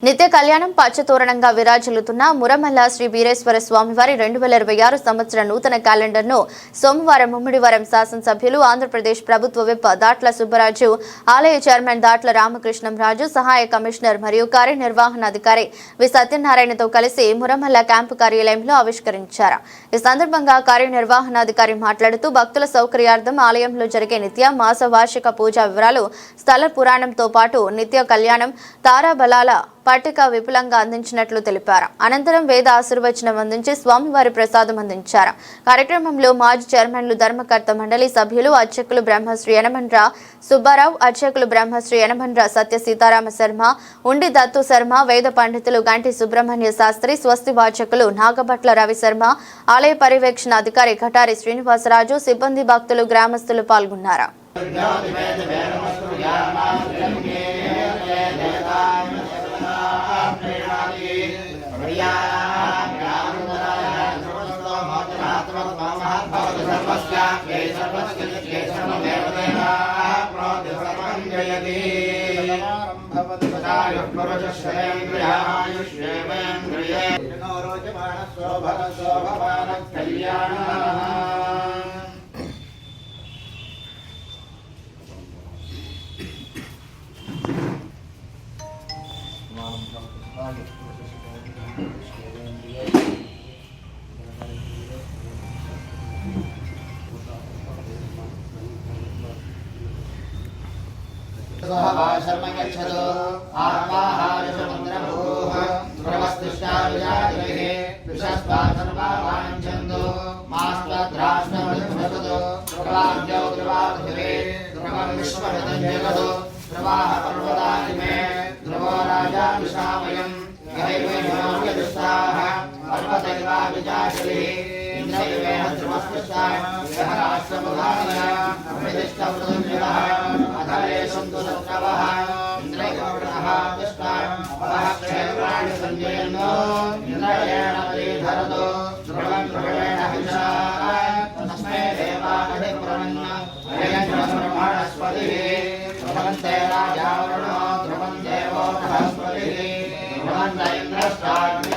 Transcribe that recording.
నిత్య కళ్యాణం పచ్చతోరణంగా విరాజిల్లుతున్న మురమల్ల శ్రీ వీరేశ్వర స్వామివారి 2026 సంవత్సర నూతన క్యాలెండర్ను సోమవారం ముమ్మిడివరం శాసనసభ్యులు ఆంధ్రప్రదేశ్ ప్రభుత్వ విప్ దాట్ల సుబ్బరాజు, ఆలయ చైర్మన్ దాట్ల రామకృష్ణంరాజు, సహాయ కమిషనర్ మరియు కార్యనిర్వహణాధికారి వి సత్యనారాయణతో కలిసి మురమల్ల క్యాంపు కార్యాలయంలో ఆవిష్కరించారు. ఈ సందర్భంగా కార్యనిర్వహణాధికారి మాట్లాడుతూ భక్తుల సౌకర్యార్థం ఆలయంలో జరిగే నిత్య మాస వార్షిక పూజా వివరాలు, స్థల పురాణంతో పాటు నిత్య కళ్యాణం, తారాబలాల పట్టిక విపులంగా అందించినట్లు తెలిపారు. అనంతరం వేద ఆశీర్వచనం అందించి స్వామివారి ప్రసాదం అందించారు. కార్యక్రమంలో మాజీ చైర్మన్లు, ధర్మకర్త మండలి సభ్యులు, అర్చకులు బ్రహ్మశ్రీ యనమండ్ర సుబ్బారావు, అర్చకులు బ్రహ్మశ్రీ యనమండ్ర సత్య సీతారామ శర్మ, ఉండి దత్తు శర్మ, వేద పండితులు గంటి సుబ్రహ్మణ్య శాస్త్రి, స్వస్తి వాచకులు నాగభట్ల రవి శర్మ, ఆలయ పర్యవేక్షణ అధికారి ఘటారి శ్రీనివాసరాజు, సిబ్బంది, భక్తులు, గ్రామస్తులు పాల్గొన్నారు. शर्म गच्छतु आत्माहारसमुद्रभूः प्रवस्तिष्ठाविजातिभिः विषस्वासर्वावाञ्छन्तु मास्त्वद्राष्ट्रमधुमसतु प्रवाद्यौ ध्रुवापृथिवे ध्रुवं विश्वमिदं जगतु प्रवाहपर्वतानि मे ध्रुवो राजा विशामयम् यैवेनोऽव्यदुष्टाः पर्वतैवाभिजाशलिः इन्द्रैवेन ध्रुवस्पृष्टाः यः राष्ट्रमुखाय अमृतिष्ठमृतुञ्जलः अधरे सन्तु सत्तवः इन्द्रैवप्रणः पुष्टाः अपः क्षेत्राणि सञ्जयन्नो इन्द्रयेण परिधरतो ध्रुवं ध्रुवेण हिंसाः तस्मै देवाधिप्रवन्न अयञ्जब्रह्मणस्पतिः ध्रुवन्ते राजावरुणो ध्रुवं देवो बृहस्पतिः ध्रुवन्त इन्द्रश्चाग्निः